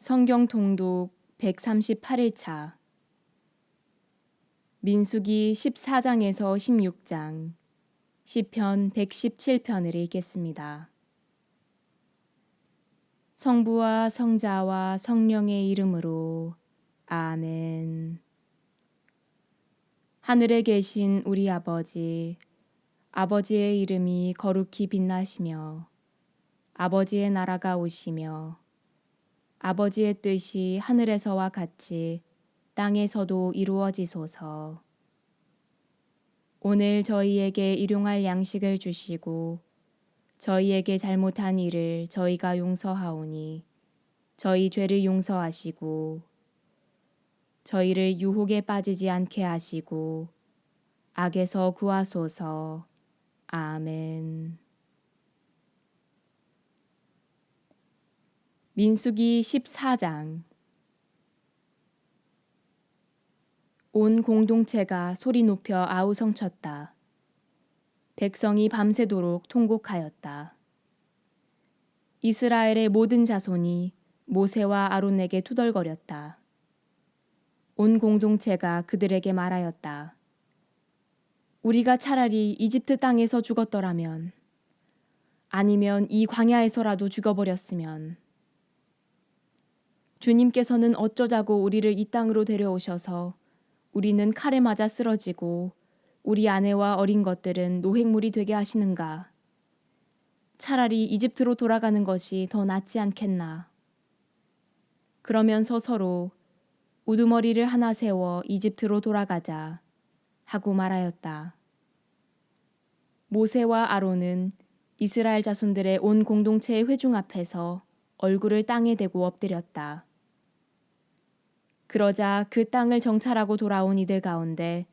성경 통독 138일차 민수기 14장에서 16장 시편 117편을 읽겠습니다. 성부와 성자와 성령의 이름으로 아멘. 하늘에 계신 우리 아버지, 아버지의 이름이 거룩히 빛나시며 아버지의 나라가 오시며 아버지의 뜻이 하늘에서와 같이 땅에서도 이루어지소서. 오늘 저희에게 일용할 양식을 주시고 저희에게 잘못한 일을 저희가 용서하오니 저희 죄를 용서하시고 저희를 유혹에 빠지지 않게 하시고 악에서 구하소서. 아멘. 민수기 14장 온 공동체가 소리 높여 아우성쳤다. 백성이 밤새도록 통곡하였다. 이스라엘의 모든 자손이 모세와 아론에게 투덜거렸다. 온 공동체가 그들에게 말하였다. 우리가 차라리 이집트 땅에서 죽었더라면, 아니면 이 광야에서라도 죽어버렸으면, 주님께서는 어쩌자고 우리를 이 땅으로 데려오셔서 우리는 칼에 맞아 쓰러지고 우리 아내와 어린 것들은 노획물이 되게 하시는가? 차라리 이집트로 돌아가는 것이 더 낫지 않겠나? 그러면서 서로 우두머리를 하나 세워 이집트로 돌아가자 하고 말하였다. 모세와 아론은 이스라엘 자손들의 온 공동체의 회중 앞에서 얼굴을 땅에 대고 엎드렸다. 그러자 그 땅을 정찰하고 돌아온 이들 가운데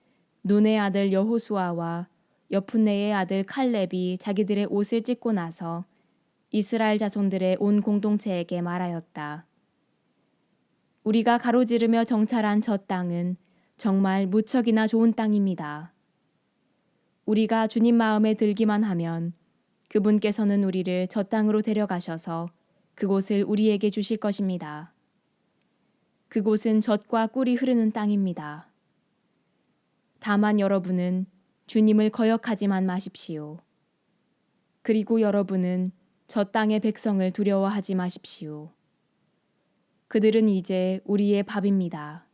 눈의 아들 여호수아와 여푼네의 아들 칼렙이 자기들의 옷을 찢고 나서 이스라엘 자손들의 온 공동체에게 말하였다. 우리가 가로지르며 정찰한 저 땅은 정말 무척이나 좋은 땅입니다. 우리가 주님 마음에 들기만 하면 그분께서는 우리를 저 땅으로 데려가셔서 그곳을 우리에게 주실 것입니다. 그곳은 젖과 꿀이 흐르는 땅입니다. 다만 여러분은 주님을 거역하지만 마십시오. 그리고 여러분은 저 땅의 백성을 두려워하지 마십시오. 그들은 이제 우리의 밥입니다.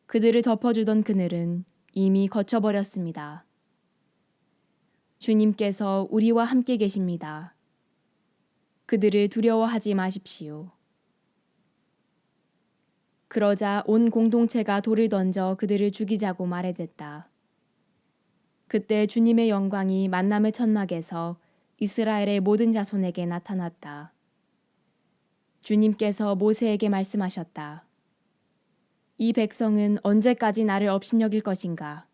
그들을 덮어주던 그늘은 이미 거쳐버렸습니다. 주님께서 우리와 함께 계십니다. 그들을 두려워하지 마십시오. 그러자 온 공동체가 돌을 던져 그들을 죽이자고 말해댔다. 그때 주님의 영광이 만남의 천막에서 이스라엘의 모든 자손에게 나타났다. 주님께서 모세에게 말씀하셨다. 이 백성은 언제까지 나를 업신여길 것인가?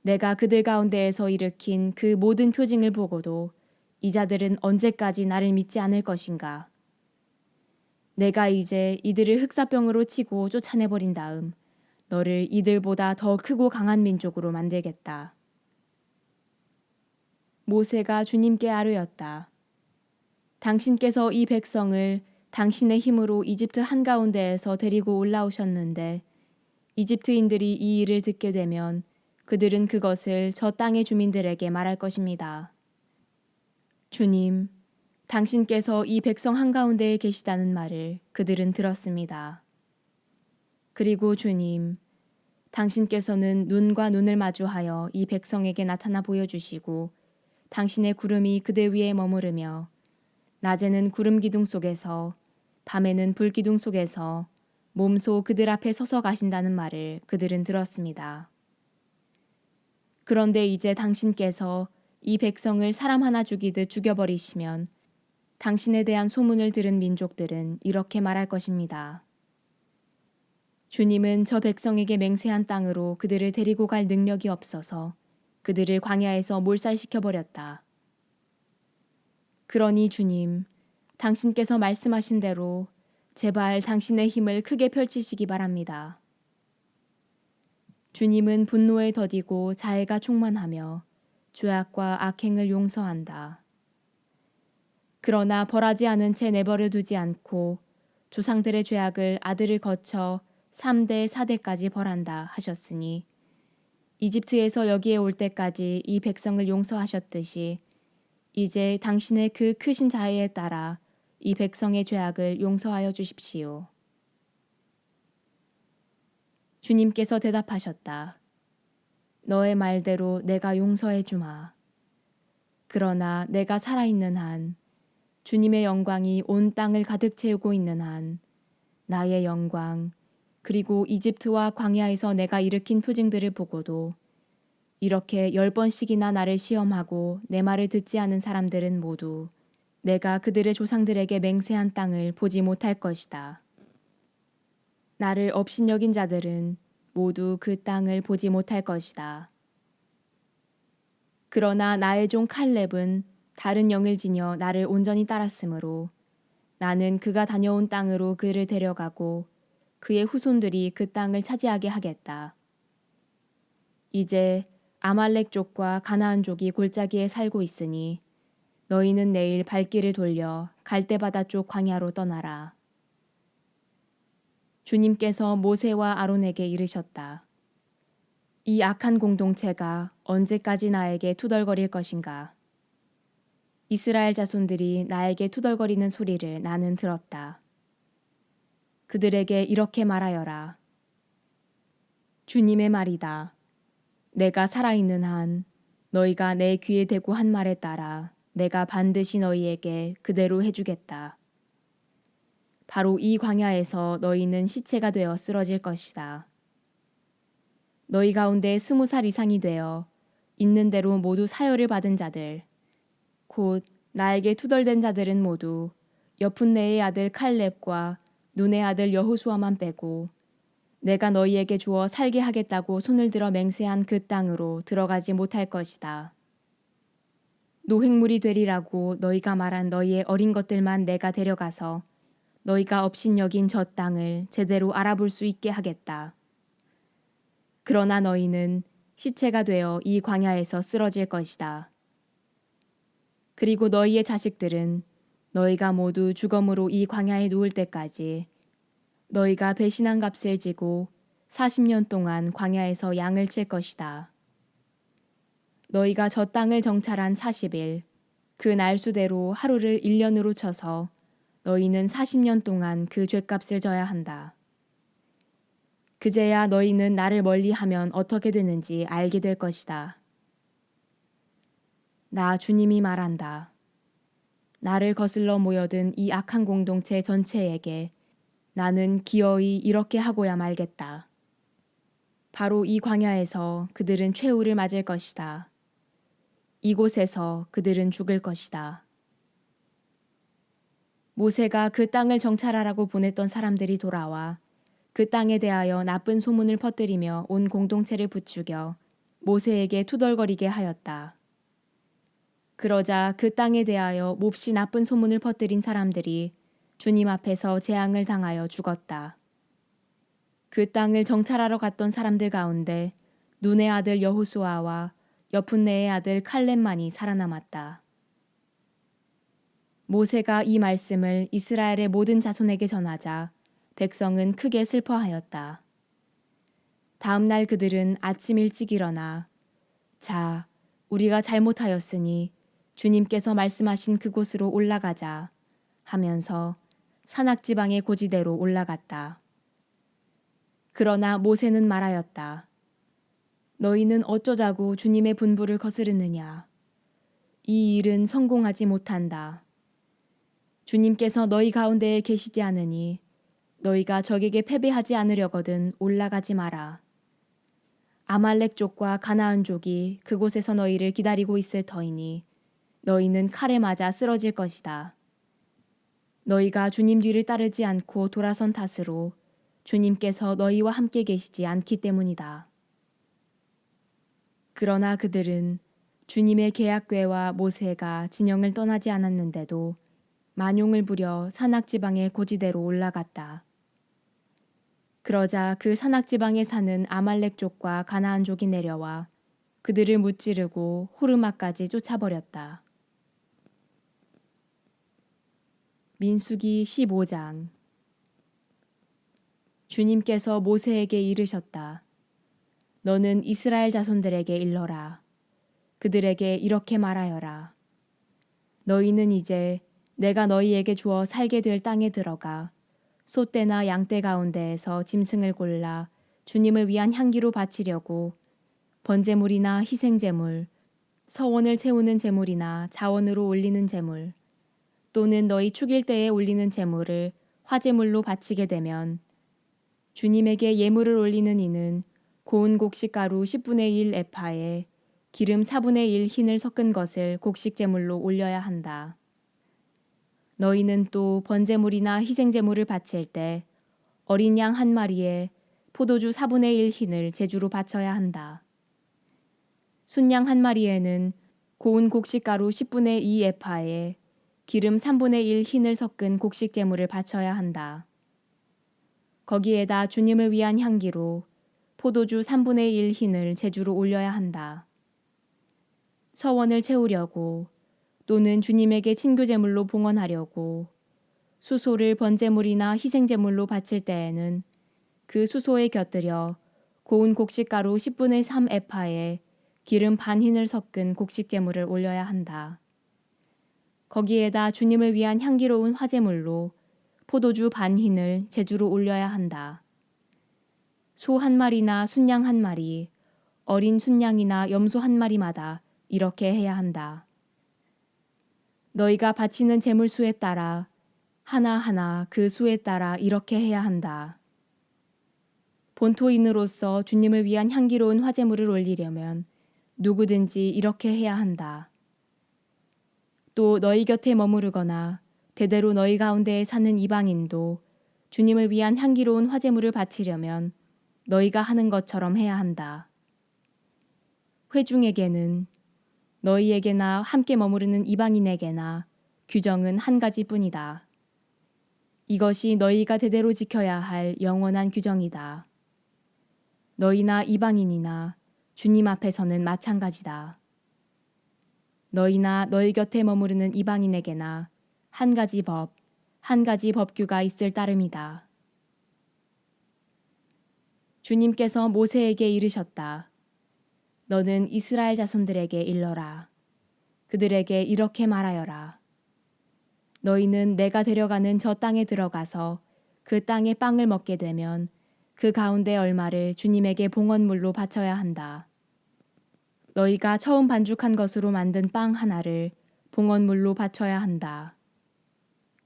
내가 그들 가운데에서 일으킨 그 모든 표징을 보고도 이 자들은 언제까지 나를 믿지 않을 것인가? 내가 이제 이들을 흑사병으로 치고 쫓아내버린 다음 너를 이들보다 더 크고 강한 민족으로 만들겠다. 모세가 주님께 아뢰었다. 당신께서 이 백성을 당신의 힘으로 이집트 한가운데에서 데리고 올라오셨는데 이집트인들이 이 일을 듣게 되면 그들은 그것을 저 땅의 주민들에게 말할 것입니다. 주님, 당신께서 이 백성 한가운데에 계시다는 말을 그들은 들었습니다. 그리고 주님, 당신께서는 눈과 눈을 마주하여 이 백성에게 나타나 보여주시고 당신의 구름이 그들 위에 머무르며 낮에는 구름 기둥 속에서 밤에는 불 기둥 속에서 몸소 그들 앞에 서서 가신다는 말을 그들은 들었습니다. 그런데 이제 당신께서 이 백성을 사람 하나 죽이듯 죽여버리시면 당신에 대한 소문을 들은 민족들은 이렇게 말할 것입니다. 주님은 저 백성에게 맹세한 땅으로 그들을 데리고 갈 능력이 없어서 그들을 광야에서 몰살시켜버렸다. 그러니 주님, 당신께서 말씀하신 대로 제발 당신의 힘을 크게 펼치시기 바랍니다. 주님은 분노에 더디고 자애가 충만하며 죄악과 악행을 용서한다. 그러나 벌하지 않은 채 내버려 두지 않고 조상들의 죄악을 아들을 거쳐 3대 4대까지 벌한다 하셨으니 이집트에서 여기에 올 때까지 이 백성을 용서하셨듯이 이제 당신의 그 크신 자애에 따라 이 백성의 죄악을 용서하여 주십시오. 주님께서 대답하셨다. 너의 말대로 내가 용서해 주마. 그러나 내가 살아있는 한, 주님의 영광이 온 땅을 가득 채우고 있는 한, 나의 영광, 그리고 이집트와 광야에서 내가 일으킨 표징들을 보고도 이렇게 10번씩이나 나를 시험하고 내 말을 듣지 않은 사람들은 모두 내가 그들의 조상들에게 맹세한 땅을 보지 못할 것이다. 나를 업신여긴 자들은 모두 그 땅을 보지 못할 것이다. 그러나 나의 종 칼렙은 다른 영을 지녀 나를 온전히 따랐으므로 나는 그가 다녀온 땅으로 그를 데려가고 그의 후손들이 그 땅을 차지하게 하겠다. 이제 아말렉 족과 가나안 족이 골짜기에 살고 있으니 너희는 내일 발길을 돌려 갈대바다 쪽 광야로 떠나라. 주님께서 모세와 아론에게 이르셨다. 이 악한 공동체가 언제까지 나에게 투덜거릴 것인가? 이스라엘 자손들이 나에게 투덜거리는 소리를 나는 들었다. 그들에게 이렇게 말하여라. 주님의 말이다. 내가 살아있는 한 너희가 내 귀에 대고 한 말에 따라 내가 반드시 너희에게 그대로 해주겠다. 바로 이 광야에서 너희는 시체가 되어 쓰러질 것이다. 너희 가운데 20살 이상이 되어 있는 대로 모두 사혈을 받은 자들, 곧 나에게 투덜댄 자들은 모두 여푼네의 아들 칼렙과 눈의 아들 여호수아만 빼고 내가 너희에게 주어 살게 하겠다고 손을 들어 맹세한 그 땅으로 들어가지 못할 것이다. 노획물이 되리라고 너희가 말한 너희의 어린 것들만 내가 데려가서 너희가 업신여긴 저 땅을 제대로 알아볼 수 있게 하겠다. 그러나 너희는 시체가 되어 이 광야에서 쓰러질 것이다. 그리고 너희의 자식들은 너희가 모두 죽음으로 이 광야에 누울 때까지 너희가 배신한 값을 지고 40년 동안 광야에서 양을 칠 것이다. 너희가 저 땅을 정찰한 40일, 그 날수대로 하루를 1년으로 쳐서 너희는 40년 동안 그 죗값을 져야 한다. 그제야 너희는 나를 멀리하면 어떻게 되는지 알게 될 것이다. 나 주님이 말한다. 나를 거슬러 모여든 이 악한 공동체 전체에게 나는 기어이 이렇게 하고야 말겠다. 바로 이 광야에서 그들은 최후를 맞을 것이다. 이곳에서 그들은 죽을 것이다. 모세가 그 땅을 정찰하라고 보냈던 사람들이 돌아와 그 땅에 대하여 나쁜 소문을 퍼뜨리며 온 공동체를 부추겨 모세에게 투덜거리게 하였다. 그러자 그 땅에 대하여 몹시 나쁜 소문을 퍼뜨린 사람들이 주님 앞에서 재앙을 당하여 죽었다. 그 땅을 정찰하러 갔던 사람들 가운데 눈의 아들 여호수아와 여푼네의 아들 칼렙만이 살아남았다. 모세가 이 말씀을 이스라엘의 모든 자손에게 전하자 백성은 크게 슬퍼하였다. 다음 날 그들은 아침 일찍 일어나 자, 우리가 잘못하였으니 주님께서 말씀하신 그곳으로 올라가자 하면서 산악지방의 고지대로 올라갔다. 그러나 모세는 말하였다. 너희는 어쩌자고 주님의 분부를 거스르느냐. 이 일은 성공하지 못한다. 주님께서 너희 가운데에 계시지 않으니 너희가 적에게 패배하지 않으려거든 올라가지 마라. 아말렉 족과 가나안 족이 그곳에서 너희를 기다리고 있을 터이니 너희는 칼에 맞아 쓰러질 것이다. 너희가 주님 뒤를 따르지 않고 돌아선 탓으로 주님께서 너희와 함께 계시지 않기 때문이다. 그러나 그들은 주님의 계약궤와 모세가 진영을 떠나지 않았는데도 만용을 부려 산악지방의 고지대로 올라갔다. 그러자 그 산악지방에 사는 아말렉 족과 가나안 족이 내려와 그들을 무찌르고 호르마까지 쫓아버렸다. 민수기 15장. 주님께서 모세에게 이르셨다. 너는 이스라엘 자손들에게 일러라. 그들에게 이렇게 말하여라. 너희는 이제 내가 너희에게 주어 살게 될 땅에 들어가 소떼나 양떼 가운데에서 짐승을 골라 주님을 위한 향기로 바치려고 번제물이나 희생제물, 서원을 채우는 제물이나 자원으로 올리는 제물, 또는 너희 축일 때에 올리는 제물을 화제물로 바치게 되면 주님에게 예물을 올리는 이는 고운 곡식가루 10분의 1 에파에 기름 4분의 1 흰을 섞은 것을 곡식제물로 올려야 한다. 너희는 또 번제물이나 희생제물을 바칠 때 어린 양 한 마리에 포도주 4분의 1 흰을 제주로 바쳐야 한다. 순양 한 마리에는 고운 곡식가루 10분의 2 에파에 기름 3분의 1 흰을 섞은 곡식제물을 바쳐야 한다. 거기에다 주님을 위한 향기로 포도주 3분의 1 흰을 제주로 올려야 한다. 서원을 채우려고 또는 주님에게 친교제물로 봉헌하려고 수소를 번제물이나 희생제물로 바칠 때에는 그 수소에 곁들여 고운 곡식가루 10분의 3 에파에 기름 반 흰을 섞은 곡식제물을 올려야 한다. 거기에다 주님을 위한 향기로운 화제물로 포도주 반 흰을 제주로 올려야 한다. 소 한 마리나 순양 한 마리, 어린 순양이나 염소 한 마리마다 이렇게 해야 한다. 너희가 바치는 제물 수에 따라 하나하나 그 수에 따라 이렇게 해야 한다. 본토인으로서 주님을 위한 향기로운 화제물을 올리려면 누구든지 이렇게 해야 한다. 또 너희 곁에 머무르거나 대대로 너희 가운데에 사는 이방인도 주님을 위한 향기로운 화제물을 바치려면 너희가 하는 것처럼 해야 한다. 회중에게는 너희에게나 함께 머무르는 이방인에게나 규정은 한 가지뿐이다. 이것이 너희가 대대로 지켜야 할 영원한 규정이다. 너희나 이방인이나 주님 앞에서는 마찬가지다. 너희나 너희 곁에 머무르는 이방인에게나 한 가지 법, 한 가지 법규가 있을 따름이다. 주님께서 모세에게 이르셨다. 너는 이스라엘 자손들에게 일러라. 그들에게 이렇게 말하여라. 너희는 내가 데려가는 저 땅에 들어가서 그 땅의 빵을 먹게 되면 그 가운데 얼마를 주님에게 봉헌물로 바쳐야 한다. 너희가 처음 반죽한 것으로 만든 빵 하나를 봉헌물로 바쳐야 한다.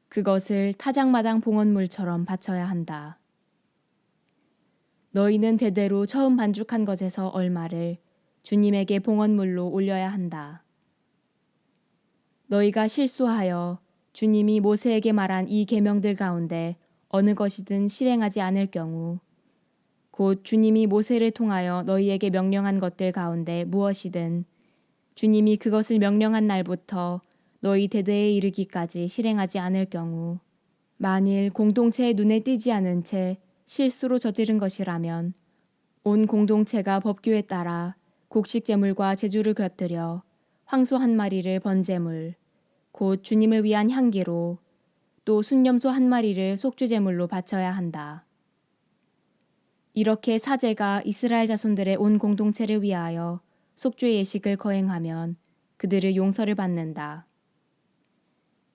그것을 타작마당 봉헌물처럼 바쳐야 한다. 너희는 대대로 처음 반죽한 것에서 얼마를 주님에게 봉헌물로 올려야 한다. 너희가 실수하여 주님이 모세에게 말한 이 계명들 가운데 어느 것이든 실행하지 않을 경우 곧 주님이 모세를 통하여 너희에게 명령한 것들 가운데 무엇이든 주님이 그것을 명령한 날부터 너희 대대에 이르기까지 실행하지 않을 경우 만일 공동체의 눈에 띄지 않은 채 실수로 저지른 것이라면 온 공동체가 법규에 따라 곡식제물과 제주를 곁들여 황소 한 마리를 번제물 곧 주님을 위한 향기로 또 순염소 한 마리를 속주제물로 바쳐야 한다. 이렇게 사제가 이스라엘 자손들의 온 공동체를 위하여 속죄 예식을 거행하면 그들의 용서를 받는다.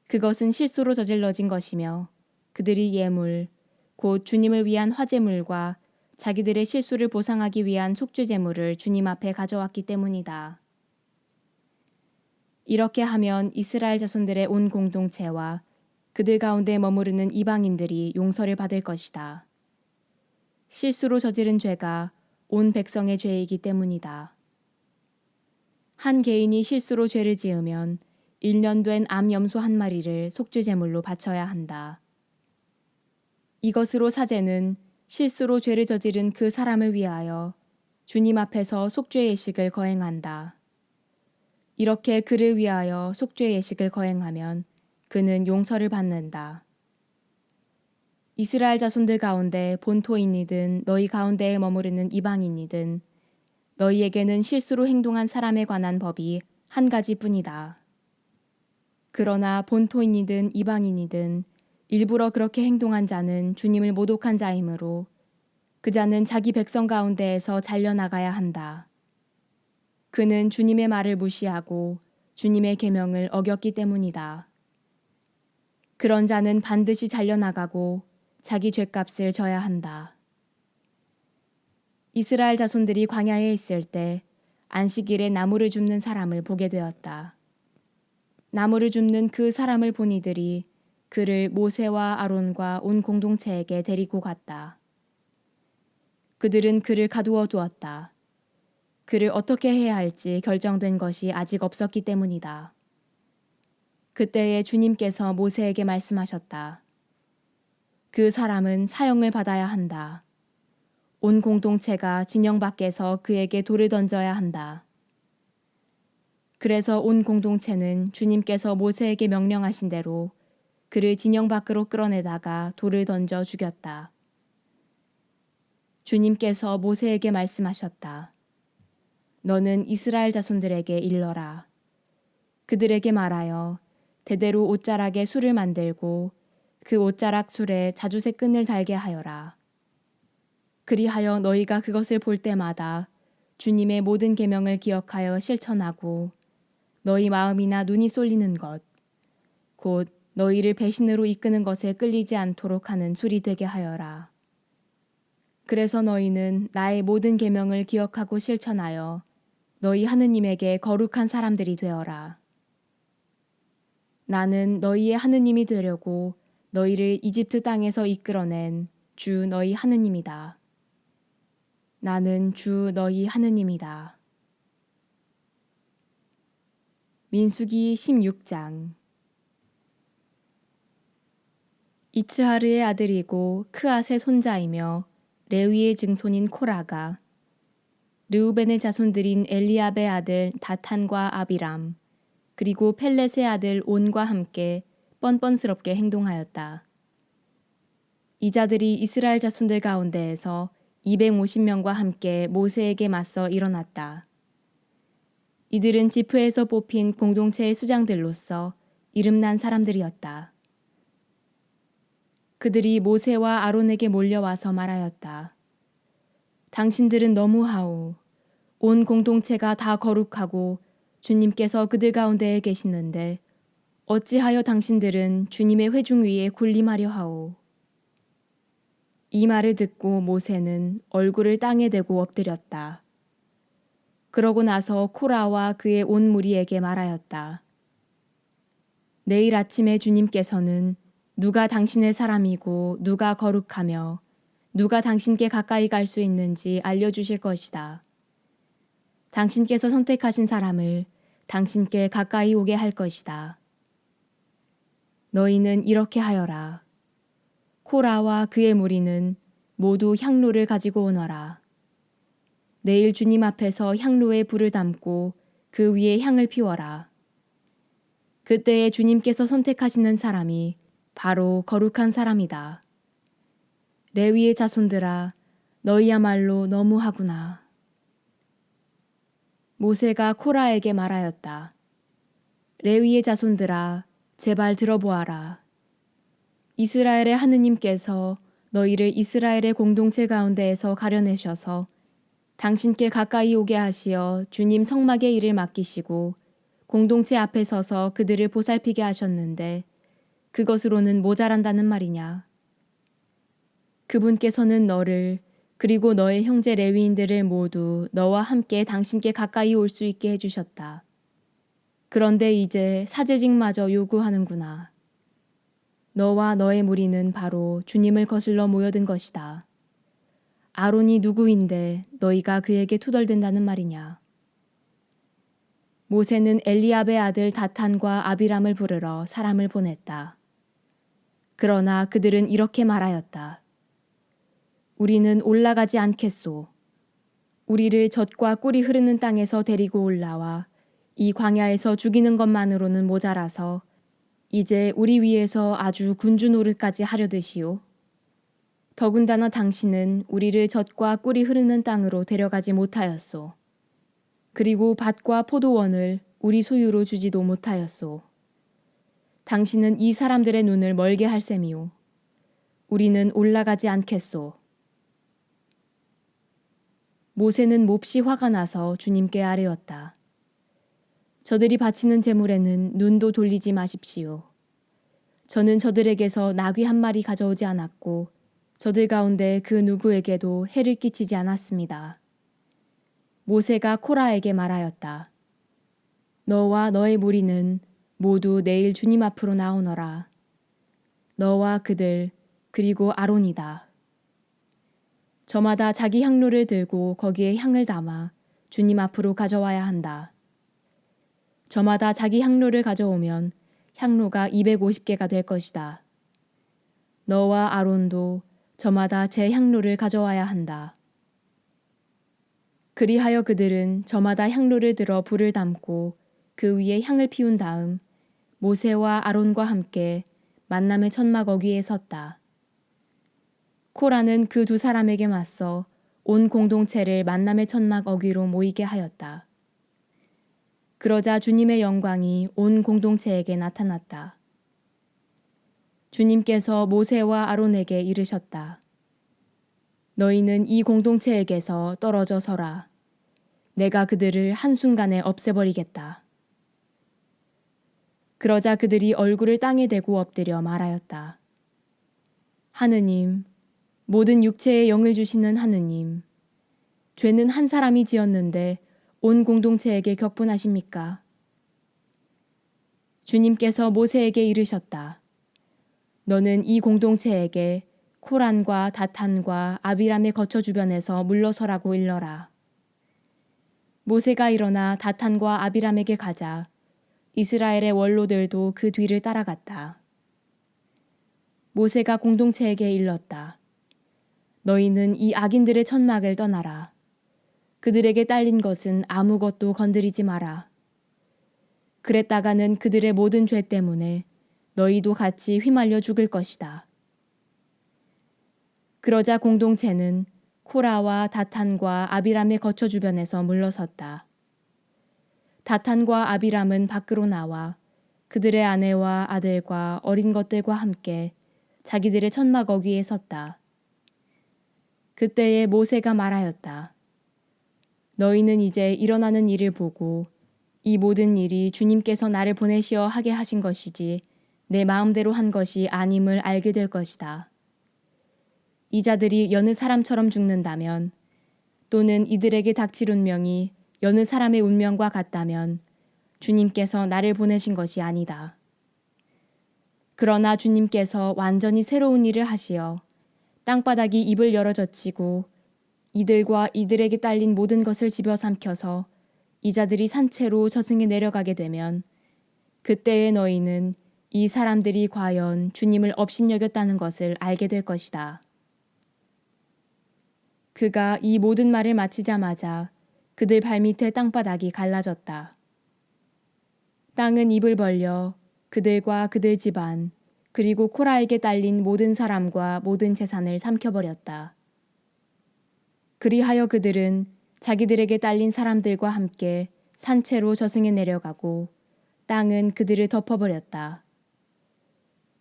그것은 실수로 저질러진 것이며 그들이 예물 곧 주님을 위한 화제물과 자기들의 실수를 보상하기 위한 속죄제물을 주님 앞에 가져왔기 때문이다. 이렇게 하면 이스라엘 자손들의 온 공동체와 그들 가운데 머무르는 이방인들이 용서를 받을 것이다. 실수로 저지른 죄가 온 백성의 죄이기 때문이다. 한 개인이 실수로 죄를 지으면 1년 된 암염소 한 마리를 속죄제물로 바쳐야 한다. 이것으로 사제는 실수로 죄를 저지른 그 사람을 위하여 주님 앞에서 속죄 예식을 거행한다. 이렇게 그를 위하여 속죄 예식을 거행하면 그는 용서를 받는다. 이스라엘 자손들 가운데 본토인이든 너희 가운데에 머무르는 이방인이든 너희에게는 실수로 행동한 사람에 관한 법이 한 가지뿐이다. 그러나 본토인이든 이방인이든 일부러 그렇게 행동한 자는 주님을 모독한 자이므로 그 자는 자기 백성 가운데에서 잘려나가야 한다. 그는 주님의 말을 무시하고 주님의 계명을 어겼기 때문이다. 그런 자는 반드시 잘려나가고 자기 죗값을 져야 한다. 이스라엘 자손들이 광야에 있을 때 안식일에 나무를 줍는 사람을 보게 되었다. 나무를 줍는 그 사람을 본 이들이 그를 모세와 아론과 온 공동체에게 데리고 갔다. 그들은 그를 가두어 두었다. 그를 어떻게 해야 할지 결정된 것이 아직 없었기 때문이다. 그때에 주님께서 모세에게 말씀하셨다. 그 사람은 사형을 받아야 한다. 온 공동체가 진영 밖에서 그에게 돌을 던져야 한다. 그래서 온 공동체는 주님께서 모세에게 명령하신 대로 그를 진영 밖으로 끌어내다가 돌을 던져 죽였다. 주님께서 모세에게 말씀하셨다. 너는 이스라엘 자손들에게 일러라. 그들에게 말하여 대대로 옷자락에 술을 만들고 그 옷자락 술에 자주색 끈을 달게 하여라. 그리하여 너희가 그것을 볼 때마다 주님의 모든 계명을 기억하여 실천하고 너희 마음이나 눈이 쏠리는 것, 곧 너희를 배신으로 이끄는 것에 끌리지 않도록 하는 술이 되게 하여라. 그래서 너희는 나의 모든 계명을 기억하고 실천하여 너희 하느님에게 거룩한 사람들이 되어라. 나는 너희의 하느님이 되려고 너희를 이집트 땅에서 이끌어낸 주 너희 하느님이다. 나는 주 너희 하느님이다. 민수기 16장. 이츠하르의 아들이고 크앗의 손자이며 레위의 증손인 코라가 르우벤의 자손들인 엘리압의 아들 다탄과 아비람 그리고 펠렛의 아들 온과 함께 뻔뻔스럽게 행동하였다. 이 자들이 이스라엘 자손들 가운데에서 250명과 함께 모세에게 맞서 일어났다. 이들은 지프에서 뽑힌 공동체의 수장들로서 이름난 사람들이었다. 그들이 모세와 아론에게 몰려와서 말하였다. 당신들은 너무하오. 온 공동체가 다 거룩하고 주님께서 그들 가운데에 계시는데 어찌하여 당신들은 주님의 회중 위에 군림하려 하오. 이 말을 듣고 모세는 얼굴을 땅에 대고 엎드렸다. 그러고 나서 코라와 그의 온 무리에게 말하였다. 내일 아침에 주님께서는 누가 당신의 사람이고 누가 거룩하며 누가 당신께 가까이 갈 수 있는지 알려주실 것이다. 당신께서 선택하신 사람을 당신께 가까이 오게 할 것이다. 너희는 이렇게 하여라. 코라와 그의 무리는 모두 향로를 가지고 오너라. 내일 주님 앞에서 향로에 불을 담고 그 위에 향을 피워라. 그때에 주님께서 선택하시는 사람이 바로 거룩한 사람이다. 레위의 자손들아, 너희야말로 너무하구나. 모세가 코라에게 말하였다. 레위의 자손들아, 제발 들어보아라. 이스라엘의 하느님께서 너희를 이스라엘의 공동체 가운데에서 가려내셔서 당신께 가까이 오게 하시어 주님 성막의 일을 맡기시고 공동체 앞에 서서 그들을 보살피게 하셨는데 그것으로는 모자란다는 말이냐. 그분께서는 너를 그리고 너의 형제 레위인들을 모두 너와 함께 당신께 가까이 올 수 있게 해주셨다. 그런데 이제 사제직마저 요구하는구나. 너와 너의 무리는 바로 주님을 거슬러 모여든 것이다. 아론이 누구인데 너희가 그에게 투덜댄다는 말이냐. 모세는 엘리압의 아들 다탄과 아비람을 부르러 사람을 보냈다. 그러나 그들은 이렇게 말하였다. 우리는 올라가지 않겠소. 우리를 젖과 꿀이 흐르는 땅에서 데리고 올라와 이 광야에서 죽이는 것만으로는 모자라서 이제 우리 위에서 아주 군주 노릇까지 하려 드시오. 더군다나 당신은 우리를 젖과 꿀이 흐르는 땅으로 데려가지 못하였소. 그리고 밭과 포도원을 우리 소유로 주지도 못하였소. 당신은 이 사람들의 눈을 멀게 할 셈이오. 우리는 올라가지 않겠소. 모세는 몹시 화가 나서 주님께 아뢰었다. 저들이 바치는 제물에는 눈도 돌리지 마십시오. 저는 저들에게서 나귀 한 마리 가져오지 않았고 저들 가운데 그 누구에게도 해를 끼치지 않았습니다. 모세가 코라에게 말하였다. 너와 너의 무리는 모두 내일 주님 앞으로 나오너라. 너와 그들 그리고 아론이다. 저마다 자기 향로를 들고 거기에 향을 담아 주님 앞으로 가져와야 한다. 저마다 자기 향로를 가져오면 향로가 250개가 될 것이다. 너와 아론도 저마다 제 향로를 가져와야 한다. 그리하여 그들은 저마다 향로를 들어 불을 담고 그 위에 향을 피운 다음 모세와 아론과 함께 만남의 천막 어귀에 섰다. 코라는 그 두 사람에게 맞서 온 공동체를 만남의 천막 어귀로 모이게 하였다. 그러자 주님의 영광이 온 공동체에게 나타났다. 주님께서 모세와 아론에게 이르셨다. 너희는 이 공동체에게서 떨어져 서라. 내가 그들을 한순간에 없애버리겠다. 그러자 그들이 얼굴을 땅에 대고 엎드려 말하였다. 하느님, 모든 육체에 영을 주시는 하느님, 죄는 한 사람이 지었는데 온 공동체에게 격분하십니까? 주님께서 모세에게 이르셨다. 너는 이 공동체에게 코란과 다탄과 아비람의 거처 주변에서 물러서라고 일러라. 모세가 일어나 다탄과 아비람에게 가자 이스라엘의 원로들도 그 뒤를 따라갔다. 모세가 공동체에게 일렀다. 너희는 이 악인들의 천막을 떠나라. 그들에게 딸린 것은 아무것도 건드리지 마라. 그랬다가는 그들의 모든 죄 때문에 너희도 같이 휘말려 죽을 것이다. 그러자 공동체는 코라와 다탄과 아비람의 거처 주변에서 물러섰다. 다탄과 아비람은 밖으로 나와 그들의 아내와 아들과 어린 것들과 함께 자기들의 천막 어귀에 섰다. 그때에 모세가 말하였다. 너희는 이제 일어나는 일을 보고 이 모든 일이 주님께서 나를 보내시어 하게 하신 것이지 내 마음대로 한 것이 아님을 알게 될 것이다. 이 자들이 여느 사람처럼 죽는다면 또는 이들에게 닥칠 운명이 여느 사람의 운명과 같다면 주님께서 나를 보내신 것이 아니다. 그러나 주님께서 완전히 새로운 일을 하시어 땅바닥이 입을 열어 젖히고 이들과 이들에게 딸린 모든 것을 집어삼켜서 이 자들이 산채로 저승에 내려가게 되면 그때에 너희는 이 사람들이 과연 주님을 업신여겼다는 것을 알게 될 것이다. 그가 이 모든 말을 마치자마자 그들 발밑에 땅바닥이 갈라졌다. 땅은 입을 벌려 그들과 그들 집안 그리고 코라에게 딸린 모든 사람과 모든 재산을 삼켜버렸다. 그리하여 그들은 자기들에게 딸린 사람들과 함께 산채로 저승에 내려가고 땅은 그들을 덮어버렸다.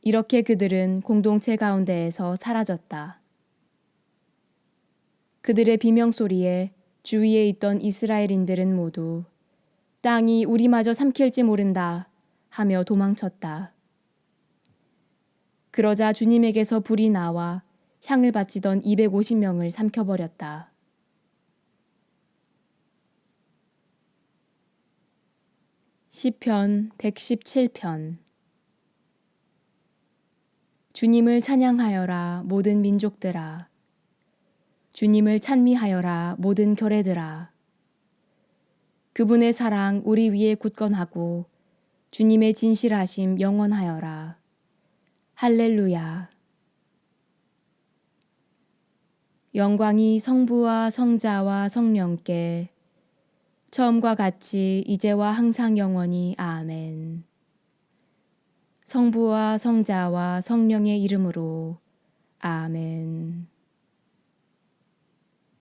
이렇게 그들은 공동체 가운데에서 사라졌다. 그들의 비명소리에 주위에 있던 이스라엘인들은 모두 땅이 우리마저 삼킬지 모른다 하며 도망쳤다. 그러자 주님에게서 불이 나와 향을 바치던 250명을 삼켜버렸다. 시편 117편. 주님을 찬양하여라 모든 민족들아. 주님을 찬미하여라 모든 결애들아. 그분의 사랑 우리 위에 굳건하고 주님의 진실하심 영원하여라. 할렐루야. 영광이 성부와 성자와 성령께 처음과 같이 이제와 항상 영원히 아멘. 성부와 성자와 성령의 이름으로 아멘.